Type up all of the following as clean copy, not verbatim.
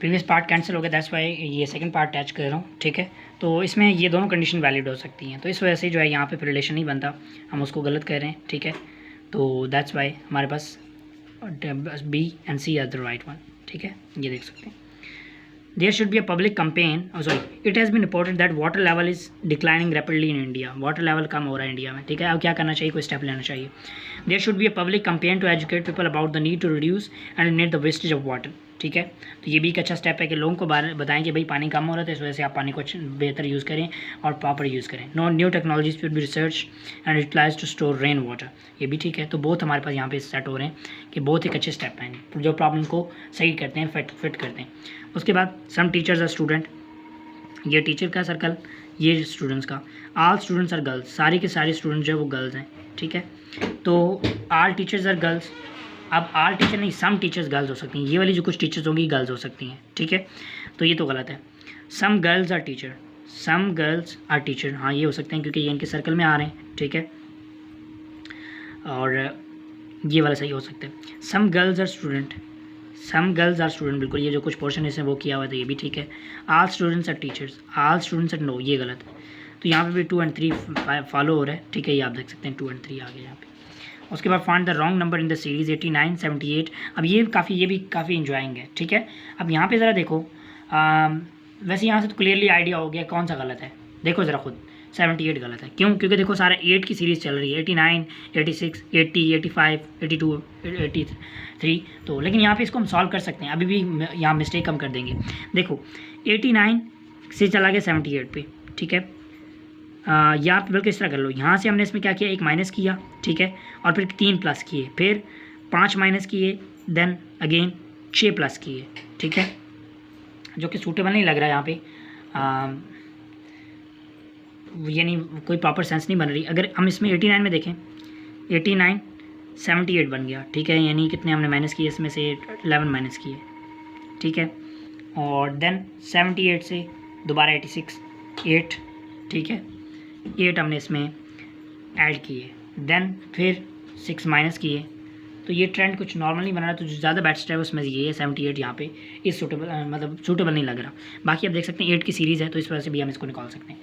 Previous part cancel हो गया, that's why ये सेकंड पार्ट अटैच कर रहा हूँ, ठीक है। तो इसमें ये दोनों कंडीशन वैलिड हो सकती हैं, तो इस वजह से जो है यहाँ पे फिर रिलेशन नहीं बनता, हम उसको गलत कह रहे हैं, ठीक है। तो दैट्स वाई हमारे पास B and C are the right one, ठीक है, ये देख सकते हैं। There should be a public campaign. Oh sorry, it has been reported that water level is declining rapidly in India. Water level कम हो रहा है इंडिया में, ठीक है। अब क्या करना चाहिए, कोई स्टेप लेना चाहिए। There should be a public campaign to educate people about the need to reduce and eliminate the wastage of water. ठीक है, तो ये भी एक अच्छा स्टेप है कि लोगों को बताएं कि भाई पानी कम हो रहा है, तो इस वजह से आप पानी को बेहतर यूज़ करें और प्रॉपर यूज़ करें। No new technologies will be research and utilise to store rain water, ये भी ठीक है। तो बहुत हमारे पास यहाँ पे सेट हो रहे हैं कि बहुत एक अच्छे स्टेप हैं जो प्रॉब्लम को सही करते हैं, फिट करते हैं। उसके बाद सम टीचर्स आर स्टूडेंट, ये टीचर का सर्कल, ये स्टूडेंट्स का। ऑल स्टूडेंट्स आर गर्ल्स, सारे के सारे स्टूडेंट जो है वो गर्ल्स हैं, ठीक है। तो ऑल टीचर्स आर गर्ल्स, अब ऑल टीचर नहीं, सम टीचर्स गर्ल्स हो सकती हैं, ये वाली जो कुछ टीचर्स होंगी गर्ल्स हो सकती हैं, ठीक है। तो ये तो गलत है। Some girls are teacher, some girls are teacher, हाँ ये हो सकते हैं क्योंकि ये इनके सर्कल में आ रहे हैं, ठीक है। और ये वाला सही हो सकता है। Some girls are student, some girls are student, बिल्कुल ये जो कुछ पोर्शन इसमें वो किया हुआ था ये भी ठीक है। All students are teachers, all students are no, ये गलत है। तो यहाँ पे भी 2 और 3 फॉलो हो रहा है, ठीक है, ये आप देख सकते हैं 2 और 3 आ गए यहाँ पे। उसके बाद find the wrong number in the series 89, 78। अब ये भी काफ़ी इंजॉइंग है, ठीक है। अब यहाँ पे ज़रा देखो, वैसे यहाँ से तो क्लियरली आइडिया हो गया कौन सा गलत है, देखो ज़रा खुद 78 गलत है। क्यों? क्योंकि देखो सारा 8 की सीरीज़ चल रही है, 89, 86, 80, 85, 82, 83। तो लेकिन यहाँ पे इसको हम सॉल्व कर सकते हैं, अभी भी यहाँ मिस्टेक कम कर देंगे। देखो 89 से चला गया 78 पे, ठीक है। यहाँ पे बल्कि इस तरह कर लो, यहाँ से हमने इसमें क्या किया, 1 माइनस किया, ठीक है, और फिर 3 प्लस किए, फिर 5 माइनस किए, देन अगेन 6 प्लस किए, ठीक है, जो कि सूटेबल नहीं लग रहा है यहाँ पे, यानी कोई प्रॉपर सेंस नहीं बन रही। अगर हम इसमें 89 में देखें, 89 78 बन गया, ठीक है, यानी कितने हमने माइनस किए, इसमें से 11 माइनस किए, ठीक है। और देन 78 से दोबारा 86, 8, ठीक है, 8 हमने इसमें ऐड किए, देन फिर 6 माइनस किए। तो ये ट्रेंड कुछ नॉर्मल नहीं बना रहा, तो जो ज़्यादा बेस्ट है उसमें ये है 78 यहाँ पे इस सूटेबल नहीं लग रहा। बाकी आप देख सकते हैं 8 की सीरीज़ है, तो इस वजह से भी हम इसको निकाल सकते हैं।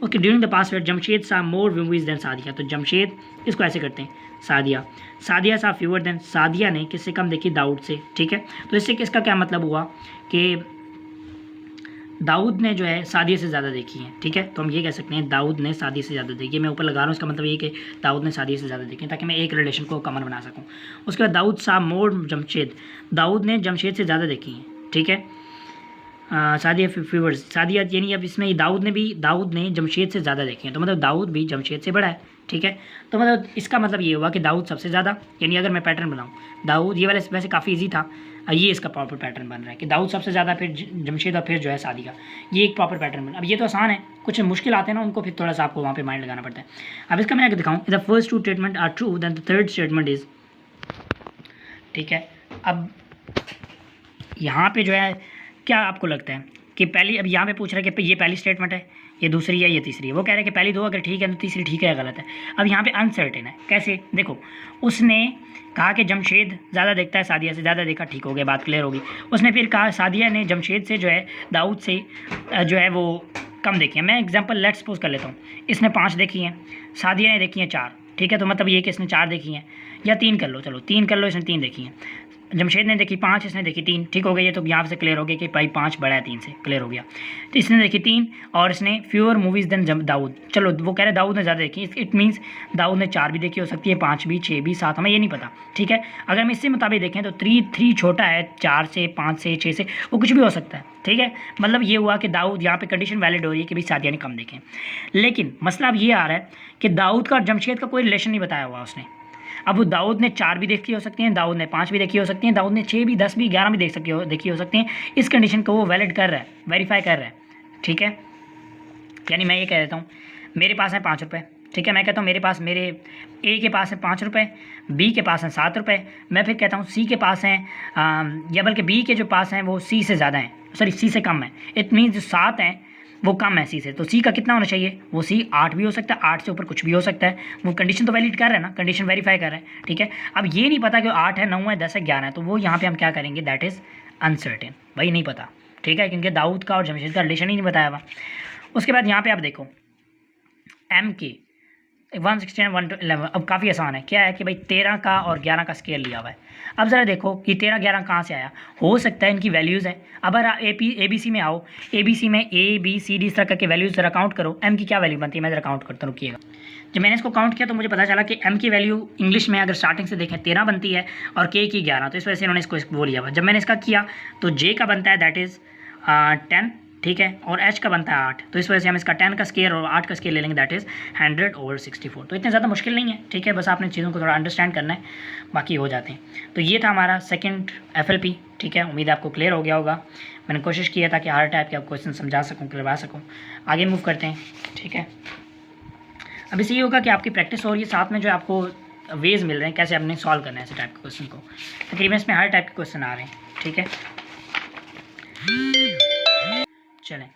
Okay, during the pass year Jamshed सा मोर मूवीज़ देन सादिया, तो जमशेद इसको ऐसे करते हैं, सादिया सा फ्यूअर देन, सादिया ने किससे कम देखी, दाऊद से, ठीक है। तो इससे किसका क्या मतलब हुआ कि दाऊद ने जो है सादिया से ज़्यादा देखी है, ठीक है। तो हम ये कह सकते हैं दाऊद ने सादिया से ज़्यादा देखी है। मैं ऊपर लगा रहा हूँ, इसका मतलब ये कि दाऊद ने सादिया से ज़्यादा देखी है, ताकि मैं एक रिलेशन को कमन बना सकूँ। उसके बाद दाऊद सा मोर जमशेद, दाऊद ने जमशेद से ज़्यादा देखी है, ठीक है। सादिया फीवर्स, सादिया यानी अब इसमें दाऊद ने जमशेद से ज़्यादा देखे हैं, तो मतलब दाऊद भी जमशेद से बड़ा है, ठीक है। तो मतलब इसका मतलब ये हुआ कि दाऊद सबसे ज़्यादा, यानी अगर मैं पैटर्न बनाऊँ, दाऊद ये वाला वैसे काफ़ी इजी था, ये इसका प्रॉपर पैटर्न बन रहा है कि दाऊद सबसे ज़्यादा, फिर जमशेद और फिर जो है सादिया, ये एक प्रॉपर पैटर्न बन। अब ये तो आसान है, कुछ मुश्किल आते हैं ना उनको फिर थोड़ा सा आपको वहाँ पे माइंड लगाना पड़ता है। अब इसका मैं आगे दिखाऊँ, the first 2 statement are true then the third statement is, ठीक है। अब यहाँ पे जो है क्या आपको लगता है कि पहली, अब यहाँ पे पूछ रहा है कि ये पहली स्टेटमेंट है, ये दूसरी है, ये तीसरी है। वो कह रहे हैं कि पहली 2 अगर ठीक है तो तीसरी ठीक है या गलत है। अब यहाँ पे अनसर्टेन है, कैसे? देखो, उसने कहा कि जमशेद ज़्यादा देखता है, सादिया से ज़्यादा देखा, ठीक हो गया, बात क्लियर होगी। उसने फिर कहा सादिया ने जमशेद से जो है, दाऊद से जो है वो कम देखी है। मैं एग्जाम्पल लेट सपोज कर लेता हूँ, इसने 5 देखी हैं, सादिया ने देखी हैं 4, ठीक है। तो मतलब ये कि इसने 4 देखी हैं, या 3 कर लो, चलो 3 कर लो, इसने 3 देखी हैं। जमशेद ने देखी 5, इसने देखी 3, ठीक हो गया। ये तो यहाँ से क्लियर हो गया कि भाई 5 बड़ा है 3 से, क्लियर हो गया। तो इसने देखी 3 और इसने फ्यूअर मूवीज़ देन दाऊद, चलो वो कह रहे दाऊद ने ज़्यादा देखी, इट मीन्स दाऊद ने 4 भी देखी हो सकती है, 5 भी, 6 भी, 7, हमें ये नहीं पता, ठीक है। अगर हम इससे मुताबिक देखें तो 3 छोटा है 4 से, 5 से, 6 से, वो कुछ भी हो सकता है, ठीक है। मतलब ये हुआ कि दाऊद, यहाँ पे कंडीशन वैलिड हो रही है कि भाई सादिया ने कम देखें। लेकिन मसला अब ये आ रहा है कि दाऊद का और जमशेद का कोई रिलेशन नहीं बताया हुआ उसने। अब वो दाऊद ने 4 भी देखी हो सकती हैं, दाऊद ने 5 भी देखी हो सकती हैं, दाऊद ने 6 भी, 10 भी, 11 भी देखी हो सकती हैं। इस कंडीशन को वो वैलिड कर रहा है, वेरीफाई कर रहा है, ठीक है। यानी मैं ये कह देता हूँ मेरे पास है 5 रुपये, ठीक है। मैं कहता हूँ मेरे ए के पास है 5 रुपये, बी के पास हैं 7 रुपये। मैं फिर कहता हूँ सी के पास हैं, या बल्कि बी के जो पास हैं वो सी से ज़्यादा हैं, सॉरी सी से कम है। इट मीन्स जो 7 हैं वो कम है सी से, तो सी का कितना होना चाहिए, वो सी 8 भी हो सकता है, 8 से ऊपर कुछ भी हो सकता है। वो कंडीशन तो वैलिड कर रहा है ना, कंडीशन वेरीफाई कर रहा है, ठीक है। अब ये नहीं पता कि 8 है, 9 है, 10 है, 11 है, तो वो यहाँ पे हम क्या करेंगे, दैट इज़ अनसर्टेन, भाई नहीं पता। ठीक है, क्योंकि दाऊद का और जमशेद का रिलेशन ही नहीं बताया हुआ। उसके बाद यहाँ पे आप देखो एम की 116 111, अब काफ़ी आसान है। क्या है कि भाई 13 का और 11 का स्केल लिया हुआ है। अब ज़रा देखो कि 13 11 कहाँ से आया, हो सकता है इनकी वैल्यूज़ हैं। अब अगर ए बी सी में आओ, ए बी सी में ए बी सी डी इस तरह करके वैल्यूज़ ज़रा काउंट करो, एम की क्या वैल्यू बनती है, मैं ज़रा काउंट करता हूँ, रुकिएगा। जब मैंने इसको काउंट किया तो मुझे पता चला कि एम की वैल्यू इंग्लिश में अगर स्टार्टिंग से देखें 13 बनती है और के की 11, तो इस वजह से इन्होंने इसको वो लिया हुआ। जब मैंने इसका किया तो जे का बनता है दैट इज़ 10, ठीक है, और एच का बनता है 8, तो इस वजह से हम इसका 10 का स्केयर और 8 का स्केयर ले लेंगे दैट इज़ 100/64। तो इतने ज़्यादा मुश्किल नहीं है, ठीक है, बस आपने चीज़ों को थोड़ा अंडरस्टैंड करना है, बाकी हो जाते हैं। तो ये था हमारा सेकंड FLP, ठीक है, उम्मीद आपको क्लियर हो गया होगा। मैंने कोशिश किया था कि हर टाइप के आप क्वेश्चन समझा सकूँ, करवा सकूँ। आगे मूव करते हैं, ठीक है। अब इससे ये होगा कि आपकी प्रैक्टिस हो रही है, साथ में जो आपको वेज मिल रहे हैं कैसे आपने सॉल्व करना है ऐसे टाइप के क्वेश्चन को। तकरीबन इसमें हर टाइप के क्वेश्चन आ रहे हैं, ठीक है। चलें,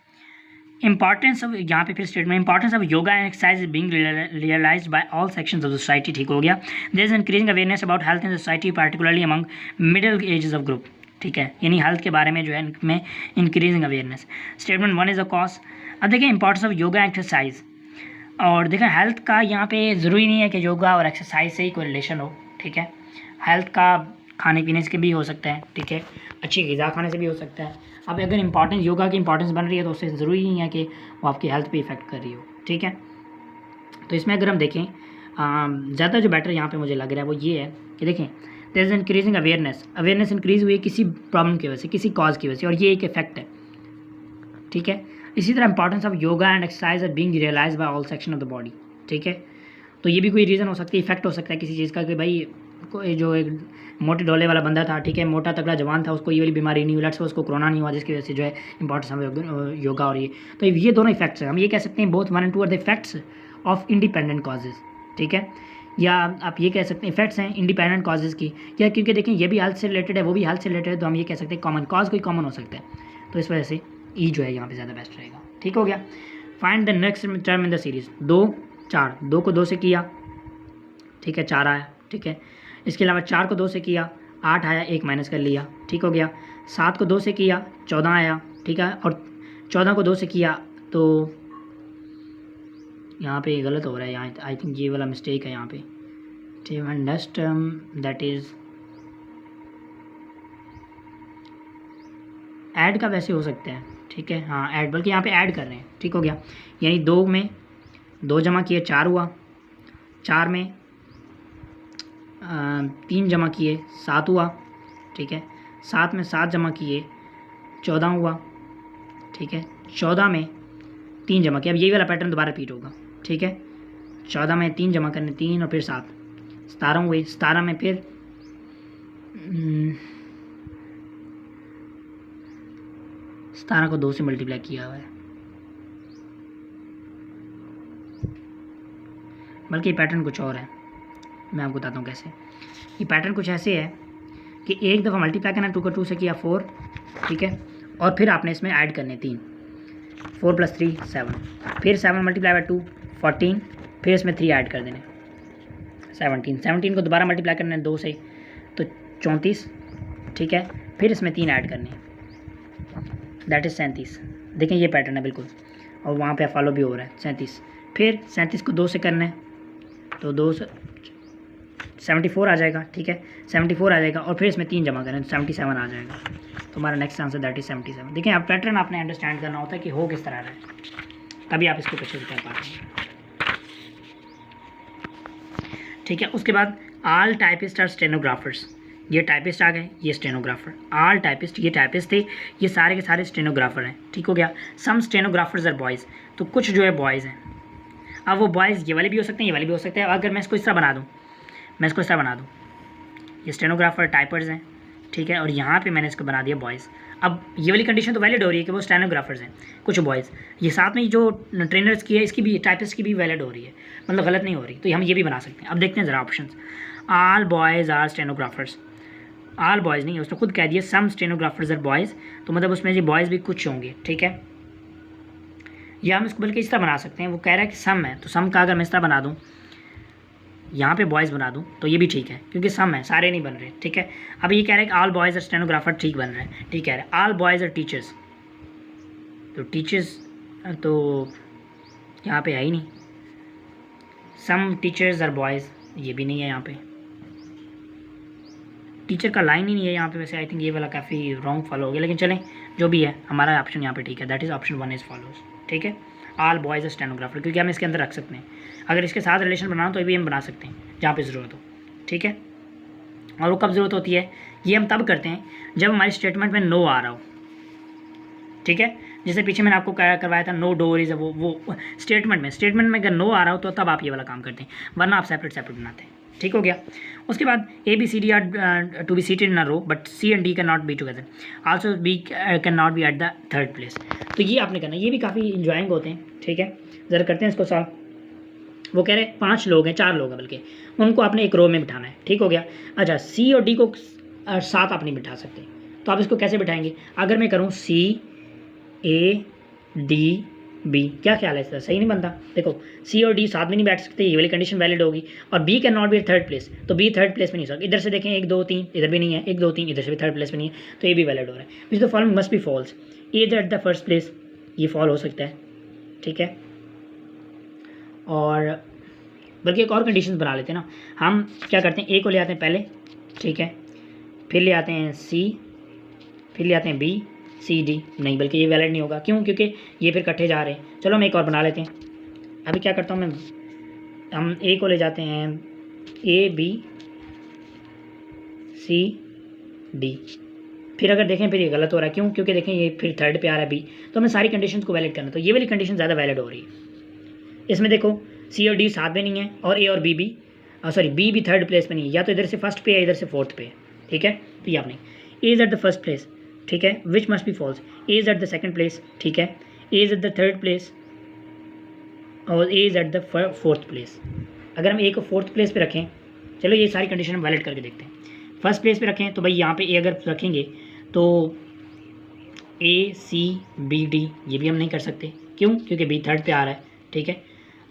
इंपॉर्टेंस ऑफ, यहाँ पे फिर statement, importance of yoga and exercise is being realised by all sections of society, ठीक हो गया। There is increasing awareness about health in society particularly among middle ages of group, ठीक है, यानी हेल्थ के बारे में जो है इनमें increasing awareness. Statement 1 is a cause. अब देखिए इंपॉर्टेंस ऑफ योगा एक्सरसाइज, और देखें हेल्थ का यहाँ पे ज़रूरी नहीं है कि योगा और एक्सरसाइज से ही कोई रिलेशन हो, ठीक है, हेल्थ का खाने पीने से भी हो सकता है, ठीक है, अच्छी ग़िज़ा खाने से भी हो सकता है। अब अगर इंपॉर्टेंस योगा की इंपॉर्टेंस बन रही है तो उससे ज़रूरी नहीं है कि वो आपकी हेल्थ पे इफेक्ट कर रही हो, ठीक है। तो इसमें अगर हम देखें ज़्यादा जो बेटर यहाँ पे मुझे लग रहा है वो ये है कि देखें there is increasing awareness increase हुई है किसी प्रॉब्लम की वजह से, किसी कॉज की वजह से, और ये एक इफेक्ट है, ठीक है। इसी तरह importance of yoga and exercise are being realised by all section of the body, ठीक है। तो ये भी कोई रीज़न हो सकती है, इफेक्ट हो सकता है किसी चीज़ का कि भाई कोई जो एक मोटे डोले वाला बंदा था, ठीक है, मोटा तगड़ा जवान था, उसको ये वाली बीमारी नहीं हुई, लेट्स से उसको कोरोना नहीं हुआ, जिसकी वजह से जो है इंपॉर्टेंस ऑफ योगा और ये, तो ये दोनों इफेक्ट्स हैं। हम ये कह सकते हैं both 1 and 2 are the effects of independent causes, ठीक है, या आप ये कह सकते हैं इफेक्ट्स हैं इंडिपेंडेंट कॉजेज़ की, या क्योंकि देखें ये भी हेल्थ से रिलेटेड है, वो भी हेल्थ से रिलेटेड है, तो हम ये कह सकते हैं कॉमन कॉज कोई कॉमन हो सकता है, तो इस वजह से ई जो है यहाँ पे ज़्यादा बेस्ट रहेगा, ठीक हो गया। Find the next term in the series, 2 4, 2 को 2 से किया, ठीक है, 4 आया, ठीक है। इसके अलावा 4 को 2 से किया, 8 आया, 1 माइनस कर लिया, ठीक हो गया। 7 को 2 से किया, 14 आया, ठीक है, और 14 को 2 से किया तो यहाँ पे गलत हो रहा है, यहाँ आई थिंक ये वाला मिस्टेक है यहाँ पे, ठीक है। नेक्स्ट दैट इज़ ऐड का वैसे हो सकता है, ठीक है, हाँ ऐड, बल्कि यहाँ पे ऐड कर रहे हैं, ठीक हो गया। यानी 2 में 2 जमा किए 4 हुआ, 4 में 3 जमा किए 7 हुआ, ठीक है, 7 में 7 जमा किए 14 हुआ, ठीक है, 14 में 3 जमा किया, अब यही वाला पैटर्न दोबारा रिपीट होगा, ठीक है। 14 में 3 जमा करने 3 और फिर 7, 17 हुए, 17 में फिर 17 को 2 से मल्टीप्लाई किया हुआ है, बल्कि पैटर्न कुछ और है, मैं आपको बताता हूँ कैसे। ये पैटर्न कुछ ऐसे है कि एक दफ़ा मल्टीप्लाई करना, 2 को 2 से किया 4, ठीक है, और फिर आपने इसमें ऐड करने 3, 4 + 3 7, फिर 7 मल्टीप्लाई बाय 2 14, फिर इसमें 3 ऐड कर देने 17 को दोबारा मल्टीप्लाई करना है 2 से तो 34, ठीक है, फिर इसमें 3 ऐड करने दैट इज़ 37। देखें ये पैटर्न है बिल्कुल, और वहाँ पे फॉलो भी हो रहा है 37, फिर 37 को 2 से करना है तो 2 से 74 आ जाएगा, ठीक है, 74 आ जाएगा, और फिर इसमें 3 जमा करें 77 आ जाएगा, तो हमारा नेक्स्ट आंसर दैट इज़ 77। देखिए आप पैटर्न आपने अंडरस्टैंड करना होता है कि हो किस तरह रहा है, तभी आप इसको पीछे कर पाते हैं, ठीक है। उसके बाद ऑल टाइपिस्ट आर स्टेनोग्राफर्स, ये टाइपिस्ट आ गए, ये स्टेनोग्राफर, ऑल टाइपिस्ट ये टाइपिस्ट थे, ये सारे के सारे स्टेनोग्राफर हैं, ठीक हो गया। सम स्टेनोग्राफर्स आर बॉयज़, तो कुछ जो है बॉयज़ हैं। अब वो बॉयज़ ये वाले भी हो सकते हैं, ये वाले भी हो सकते हैं। अगर मैं इसको इस तरह बना दूँ, ये स्टेनोग्राफर टाइपर्स हैं, ठीक है, और यहाँ पे मैंने इसको बना दिया बॉयज़। अब ये वाली कंडीशन तो वैलिड हो रही है कि वो स्टेनोग्राफर्स हैं, कुछ बॉयज़, ये साथ में जो ट्रेनर्स की है इसकी भी, टाइपिस्ट की भी वैलिड हो रही है, मतलब गलत नहीं हो रही, तो हम ये भी बना सकते हैं। अब देखते हैं ज़रा option, all boys are stenographers, all boys नहीं, उसने खुद कह दिया सम स्टेनोग्राफर्स आर बॉयज़, तो मतलब उसमें ये बॉयज़ भी कुछ होंगे, ठीक है। या हम इसको बल्कि इस तरह बना सकते हैं, वो कह रहा है कि सम है, तो सम का अगर मैं इस तरह बना दूँ, यहाँ पे बॉयज़ बना दूँ तो ये भी ठीक है, क्योंकि सम है, सारे नहीं बन रहे, ठीक है। अब ये कह रहा है कि ऑल बॉयज़ आर स्टेनोग्राफर, ठीक बन रहा है, ठीक कह रहा है। ऑल बॉयज़ आर टीचर्स, तो टीचर्स तो यहाँ पे है ही नहीं। सम टीचर्स आर बॉयज़, ये भी नहीं है यहाँ पे। टीचर का लाइन ही नहीं है यहाँ पे। वैसे आई थिंक ये वाला काफ़ी रॉन्ग फॉलो हो गया, लेकिन चलें जो भी है, हमारा ऑप्शन यहाँ पे ठीक है। That is option 1 is follows. ठीक है, ऑल बॉयज़ स्टेनोग्राफर, क्योंकि हम इसके अंदर रख सकते हैं। अगर इसके साथ रिलेशन बनाना तो ये भी हम बना सकते हैं जहाँ पे ज़रूरत हो। ठीक है, और वो कब ज़रूरत होती है, ये हम तब करते हैं जब हमारी स्टेटमेंट में नो आ रहा हो। ठीक है, जैसे पीछे मैंने आपको करवाया था नो डोर इज़, वो स्टेटमेंट में अगर नो आ रहा हो तो तब आप ये वाला काम करते हैं, वरना आप सेपरेट बनाते हैं। ठीक हो गया। उसके बाद A B C D are to be seated in a row but C and D can not be together, also B can not be at the third place. तो ये आपने करना है, ये भी काफ़ी इंजॉइंग होते हैं। ठीक है, ज़रा करते हैं इसको सॉल्व। वो कह रहे हैं 5 लोग हैं, 4 लोग हैं बल्कि, उनको आपने एक रो में बिठाना है। ठीक हो गया। अच्छा, सी और डी को साथ आप नहीं बिठा सकते, तो आप इसको कैसे बिठाएंगे? अगर मैं करूँ सी ए डी बी, क्या ख्याल है इसका? सही नहीं बनता। देखो सी और डी साथ में नहीं बैठ सकते, ये वाली कंडीशन वैलिड होगी। और B can not be third place, तो बी थर्ड प्लेस में नहीं हो सकता। इधर से देखें 1 2 3, इधर भी नहीं है, 1 2 3, इधर से भी थर्ड प्लेस में नहीं है, तो ये भी वैलिड हो रहा है। Which the following must be false, A at the first place, ये फॉल हो सकता है। ठीक है, और बल्कि एक और कंडीशन बना लेते हैं ना, हम क्या करते हैं, ए को ले आते हैं पहले। ठीक है, फिर ले आते हैं सी, फिर ले आते हैं बी सी डी, नहीं बल्कि ये वैलिड नहीं होगा। क्यों? क्योंकि ये फिर इकट्ठे जा रहे हैं। चलो हम एक और बना लेते हैं। अभी क्या करता हूँ मैं, हम ए को ले जाते हैं ए बी सी डी, फिर अगर देखें फिर ये गलत हो रहा है। क्यों? क्योंकि देखें ये फिर थर्ड पे आ रहा है बी, तो हमें सारी कंडीशंस को वैलिड करना, तो ये वाली कंडीशन ज़्यादा वैलिड हो रही है। इसमें देखो सी और डी साथ में नहीं है, और ए और बी भी सॉरी बी भी थर्ड प्लेस पे नहीं है, या तो इधर से फर्स्ट पे है, इधर से फोर्थ पे है। ठीक है, तो ये आपने A is at the first place. ठीक है, which must be false, A is at the second place. ठीक है, A is at the third place, और A is at the fourth place. अगर हम ए को फोर्थ प्लेस पे रखें, चलो ये सारी कंडीशन हम वैलिड करके देखते हैं। फर्स्ट प्लेस पे रखें तो भाई यहाँ पे ए अगर रखेंगे तो ए सी बी डी, ये भी हम नहीं कर सकते। क्यों? क्योंकि बी थर्ड पे आ रहा है। ठीक है,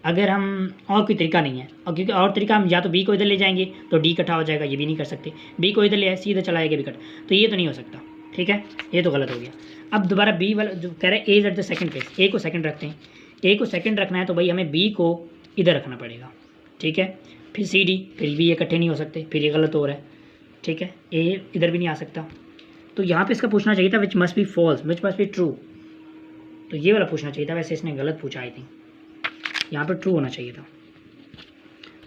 अगर हम और कोई तरीका नहीं है, और क्योंकि और तरीका हम या तो बी को इधर ले जाएंगे तो डी इकट्ठा हो जाएगा, ये भी नहीं कर सकते। बी को इधर ले आए, सी इधर चला जाएगा, बी कट, तो ये तो नहीं हो सकता। ठीक है, ये तो गलत हो गया। अब दोबारा बी वाला जो कह रहे हैं A is at the second place, A को सेकंड रखते हैं। ए को सेकंड रखना है तो भाई हमें बी को इधर रखना पड़ेगा। ठीक है, फिर सी डी, फिर भी ये इकट्ठे नहीं हो सकते, फिर ये गलत हो रहा है। ठीक है, ए इधर भी नहीं आ सकता, तो यहाँ पे इसका पूछना चाहिए था which must be false, which must be true, तो ये वाला पूछना चाहिए था। वैसे इसने गलत पूछा आई थिंक, यहाँ पर ट्रू होना चाहिए था।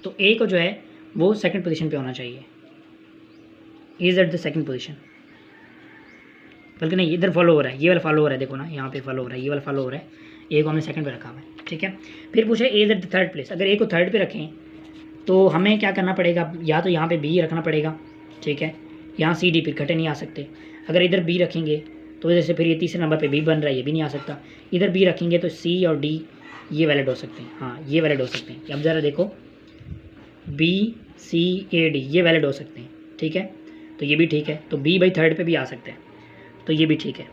तो ए को जो है वो सेकंड पोजीशन पे होना चाहिए, is at the second position, बल्कि नहीं इधर फॉलो हो रहा है, ये वाला फॉलो हो रहा है। देखो ना यहाँ पे फॉलो हो रहा है, ये वाला फॉलो हो रहा है। ए को हमने सेकंड पे रखा हुआ है। ठीक है, फिर पूछे ए is at the third place. अगर ए को थर्ड पे रखें तो हमें क्या करना पड़ेगा, या तो यहाँ पे बी रखना पड़ेगा। ठीक है, यहाँ सी डी, फिर इकट्ठे नहीं आ सकते। अगर इधर बी रखेंगे तो जैसे फिर ये तीसरे नंबर पे बी बन रहा है, ये भी नहीं आ सकता। इधर बी रखेंगे तो सी और डी ये वैलिड हो सकते हैं। हाँ, ये वैलिड हो सकते हैं। अब ज़रा देखो बी सी ए डी, ये वैलिड हो सकते हैं। ठीक है, तो ये भी ठीक है। तो बी भाई थर्ड पे भी आ सकते हैं, तो ये भी ठीक है।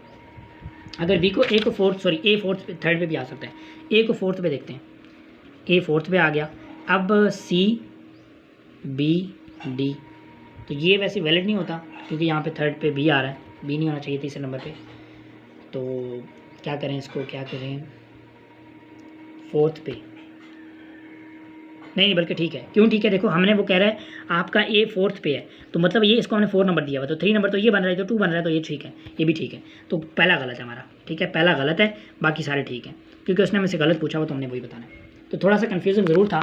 अगर बी को ए को फोर्थ सॉरी ए फोर्थ पे थर्ड पे भी आ सकता है। ए को फोर्थ पे देखते हैं, ए फोर्थ पे आ गया। अब सी बी डी, तो ये वैसे वैलिड नहीं होता क्योंकि यहाँ पे थर्ड पे बी आ रहा है, बी नहीं होना चाहिए तीसरे नंबर पे। तो क्या करें इसको, क्या करें, फोर्थ पे नहीं बल्कि ठीक है। क्यों ठीक है? देखो हमने वो कह रहा है आपका ए फोर्थ पे है, तो मतलब ये इसको हमने 4 नंबर दिया हुआ, तो 3 नंबर तो ये बन रहा है, तो 2 बन रहा है, तो ये ठीक है, ये भी ठीक है। तो पहला गलत है हमारा। ठीक है, पहला गलत है, बाकी सारे ठीक हैं, क्योंकि उसने हमसे गलत पूछा हुआ तो हमने वही बताना है। तो थोड़ा सा कन्फ्यूजन ज़रूर था।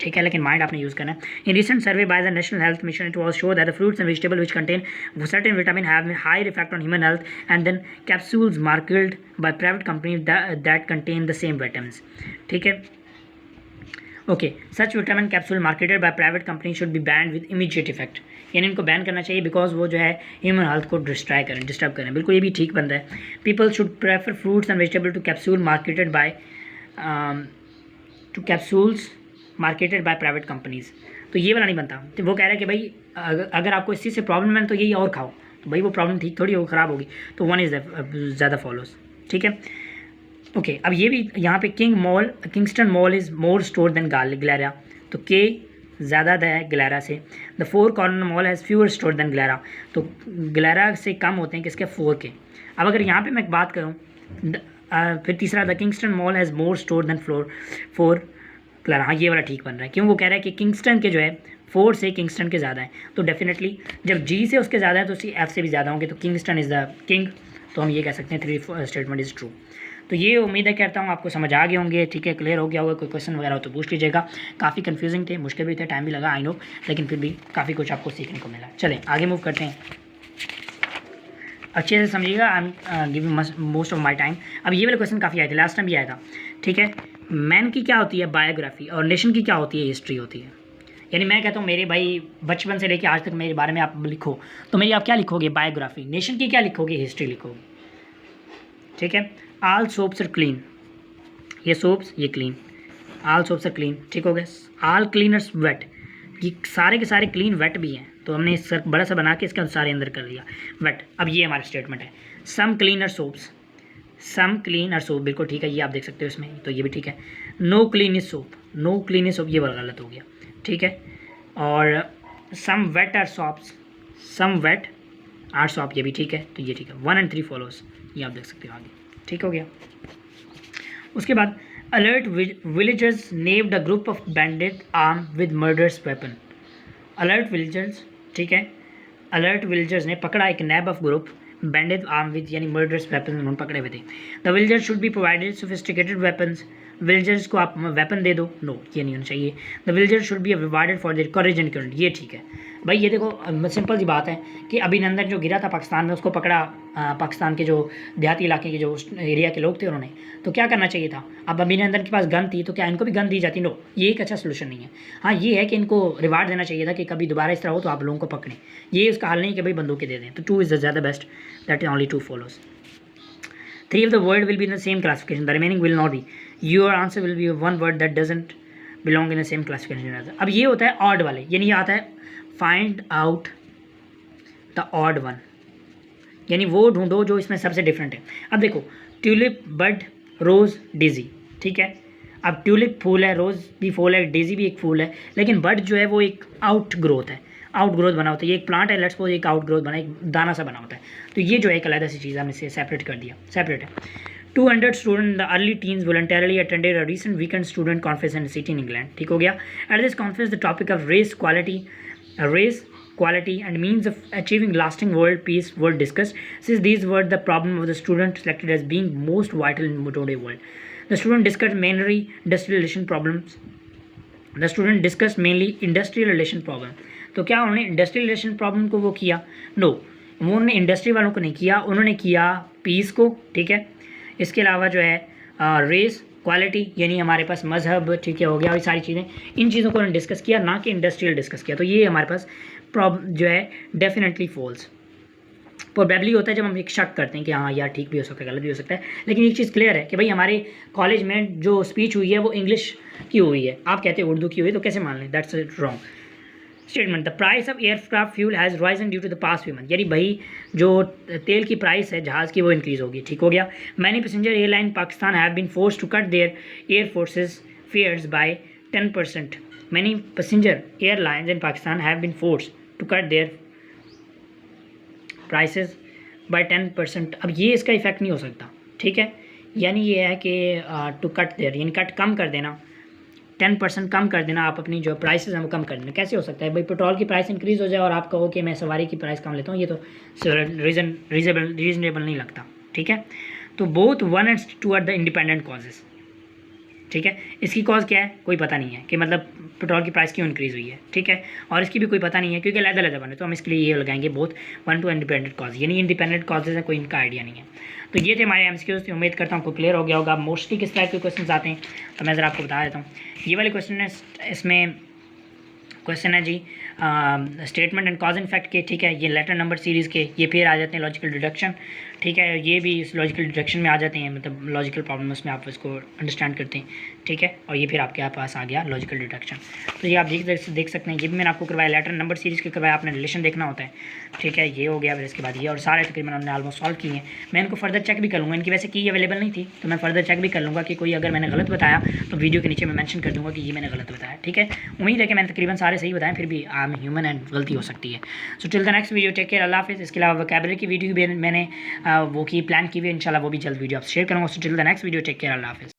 ठीक है, लेकिन माइंड आपने यूज़ करना है। In recent survey by the national health mission it was show that the fruits and vegetable which contain certain vitamin have higher effect on human health and then capsules marketed by private companies that contain the same vitamins. ठीक है, okay, such vitamin capsule marketed by private company should be banned with immediate effect, यानी इनको ban करना चाहिए because वो जो है human health को डिस्टर्ब करें। बिल्कुल ये भी ठीक बनता है। People should prefer fruits and vegetable to capsule marketed by private companies, तो ये वाला नहीं बनता। तो वो कह रहा है कि भाई अगर आपको इस चीज़ से प्रॉब्लम है तो यही और खाओ, तो भाई वो प्रॉब्लम ठीक थोड़ी हो, ख़राब होगी। तो 1 इज़ ज़्यादा फॉलोज। ठीक है, ओके, अब ये भी यहाँ पे Kingston mall is more store than Glara, तो के ज़्यादा है ग्लैरा से। The 4 corner mall has fewer store than Glara, तो ग्लैरा से कम होते हैं किसके, 4 के। अब अगर यहाँ पे मैं बात करूँ फिर तीसरा, the Kingston mall has more store than floor 4 क्लारा। हाँ, ये वाला ठीक बन रहा है, क्यों? वो कह रहा है कि किंगस्टन के जो है 4 से किंगस्टन के ज़्यादा है, तो डेफिनेटली जब जी से उसके ज़्यादा है तो सी एफ से भी ज़्यादा होंगे, तो किंगस्टन इज़ द किंग, तो हम ये कह सकते हैं 3 स्टेटमेंट इज़ ट्रू। तो ये उम्मीद है करता हूँ आपको समझ आ गए होंगे, ठीक है, क्लियर हो गया होगा। कोई क्वेश्चन वगैरह हो तो पूछ लीजिएगा। काफ़ी कंफ्यूजिंग थे, मुश्किल भी थे, टाइम भी लगा, आई नो, लेकिन फिर भी काफ़ी कुछ आपको सीखने को मिला। चलें आगे मूव करते हैं, अच्छे से समझिएगा। I am giving most of my time. अब ये वाले क्वेश्चन काफ़ी आए थे, लास्ट टाइम भी आया था, ठीक है। मैन की क्या होती है? बायोग्राफी, और नेशन की क्या होती है? हिस्ट्री होती है। यानी मैं कहता हूँ मेरे भाई बचपन से लेके आज तक मेरे बारे में आप लिखो, तो मेरी आप क्या लिखोगे? बायोग्राफी। नेशन की क्या लिखोगे? हिस्ट्री लिखोगे, ठीक है। आल सोप्स आर क्लीन, ये सोप्स, ये clean, all soaps are clean, ठीक हो गया। आल क्लीनर्स वेट, ये सारे के सारे क्लीन वेट भी हैं, तो हमने इस बड़ा सा बना के इसके सारे अंदर कर दिया वेट। अब ये हमारा स्टेटमेंट है। Some cleaner soaps, some clean are soap, बिल्कुल ठीक है, ये आप देख सकते हो इसमें, तो ये भी ठीक है। No clean is soap, no clean is soap, ये वाला गलत हो गया, ठीक है। और some wet are soaps, some wet are soap, ये भी ठीक है, तो ये ठीक है। 1 and 3 फॉलोज, ये आप देख सकते हो आगे, ठीक हो गया। उसके बाद alert villagers named a group of banded arm with murders weapon. Alert villagers, ठीक है, अलर्ट विलेजर्स ने पकड़ा एक nab of group banded arm with, यानी मर्डर्स वेपन उन्होंने पकड़े हुए थे। The villagers should be provided sophisticated weapons, villagers को आप वेपन दे दो, नो ये नहीं होना चाहिए। The villagers should B rewarded for their courage and current, ये ठीक है भाई। ये देखो सिंपल सी बात है कि अभिनंदन जो गिरा था पाकिस्तान में, उसको पकड़ा पाकिस्तान के जो देहाती इलाके के जो एरिया के लोग थे उन्होंने, तो क्या करना चाहिए था? अब अभिनंदन के पास गन थी, तो क्या इनको भी गन दी जाती? नो, ये एक अच्छा सोल्यूशन नहीं है। हाँ, ये है कि इनको रिवार्ड देना चाहिए था कि कभी दोबारा इस तरह हो तो आप लोगों को पकड़ें, ये उसका हाल नहीं कि भाई बंदूकें दे दें। तो 2 इज़ द ज़्यादा best, that is only 2 follows. 3 of the word will be in the same classification, the remaining will not be. Your answer will be one word that doesn't belong in the same classification as. अब ये होता है odd वाले, यानी ये आता है find out the odd one, यानी वो ढूंढो जो इसमें सबसे डिफरेंट है। अब देखो, ट्यूलिप, बड, रोज़, डेजी, ठीक है। अब ट्यूलिप फूल है, रोज़ भी फूल है, डेजी भी एक फूल है, लेकिन बड जो है वो एक आउट ग्रोथ है, आउट ग्रोथ बना होता है। ये एक प्लांट है, लेट्स सपोज एक आउट ग्रोथ बना, एक दाना सा बना होता है, तो ये जो है एक अलग सी चीज़ हमने इसे सेपरेट कर दिया, सेपरेट है। 200 student in the early teens voluntarily attended a recent weekend student conference in city in England, ठीक हो गया। At this conference the topic of race quality and means of achieving lasting world peace were discussed, since these were the problem of the student selected as being most vital in today's world. The student discussed mainly industrial relation problems. The student discussed mainly industrial relation problem. तो क्या उन्होंने industrial relation problem को वो किया? No, उन्होंने industry वालों को नहीं किया, उन्होंने किया पीस को, ठीक है। इसके अलावा जो है रेस, क्वालिटी, यानी हमारे पास मजहब, ठीक है, हो गया, और सारी चीज़ें, इन चीज़ों को उन्होंने डिस्कस किया, ना कि इंडस्ट्रियल डिस्कस किया। तो ये हमारे पास प्रॉब्लम जो है डेफिनेटली फॉल्स। प्रोबेबली होता है जब हम एक शक करते हैं कि हाँ यार ठीक भी हो सकता है, गलत भी हो सकता है, लेकिन एक चीज़ क्लियर है कि भाई हमारे कॉलेज में जो स्पीच हुई है वो इंग्लिश की हुई है, आप कहते हैं उर्दू की हुई, तो कैसे मान लें? That's wrong statement. The price of aircraft fuel has risen due to the past few month, यानी भाई जो तेल की प्राइस है जहाज़ की वो इंक्रीज़ होगी, ठीक हो गया। Many passenger airline Pakistan have been force to cut their air forces fares by 10%। Many passenger airlines in Pakistan have been force to cut their prices by 10%। अब ये इसका इफेक्ट नहीं हो सकता, ठीक है, यानी ये है कि टू कट देयर, यानी कट कम कर देना, 10% कम कर देना, आप अपनी जो प्राइसेस हैं वो कम कर देना। कैसे हो सकता है भाई? पेट्रोल की प्राइस इंक्रीज़ हो जाए और आप कहो कि मैं सवारी की प्राइस कम लेता हूँ, ये तो रीजनेबल नहीं लगता, ठीक है। तो both 1 and 2 are the independent causes, ठीक है। इसकी कॉज क्या है कोई पता नहीं है कि मतलब पेट्रोल की प्राइस क्यों इंक्रीज़ हुई है, ठीक है, और इसकी भी कोई पता नहीं है क्योंकि अलग-अलग बने, तो हम इसके लिए ये लगाएंगे बोथ 1 2 इंडिपेंडेंट कॉज, यानी इंडिपेंडेंट कॉजेज़ हैं, कोई इनका आइडिया नहीं है। तो ये थे हमारे एमसीक्यूज़, उम्मीद करता हूँ आपको क्लियर हो गया होगा। मोस्टली किस टाइप के क्वेश्चन आते हैं तो मैं ज़रा आपको बता देता हूँ। ये वाले क्वेश्चन है, इसमें क्वेश्चन है जी statement and cause and fact के, ठीक है, ये लेटर नंबर सीरीज़ के, ये फिर आ जाते हैं लॉजिकल डिडक्शन, ठीक है, ये भी इस लॉजिकल डिडक्शन में आ जाते हैं, मतलब लॉजिकल प्रॉब्लम्स में आप इसको अंडरस्टैंड करते हैं, ठीक है, और ये फिर आपके पास आ गया लॉजिकल डिडक्शन। तो ये आप देख सकते हैं, ये भी मैंने आपको करवाया, लेटर नंबर सीरीज़ के करवाया, आपने रिलेशन देखना होता है, ठीक है, ये हो गया। फिर इसके बाद ये और सारे तकरीबन हमने ऑलमोस्ट सॉल्व किए हैं। मैं इनको फर्दर चेक भी कर लूँगा, इनकी वैसे की अवेलेबल नहीं थी, तो मैं फर्दर चेक भी कर लूँगा कि कोई अगर मैंने गलत बताया तो वीडियो के नीचे मैं मेंशन कर दूँगा कि ये मैंने गलत बताया, ठीक है। उम्मीद है कि मैंने तकरीबन सारे सही बताएं, फिर भी आई एम ह्यूमन एंड गलती हो सकती है। So till the next video, take care, अल्लाह हाफिज़। इसके अलावा वोकैबुलरी की वीडियो भी मैंने वो की प्लान की हुई है, इंशाल्लाह वो भी जल्द वीडियो आप शेयर करूँगा। So till the next video, take care, अल्लाह हाफ़िज़।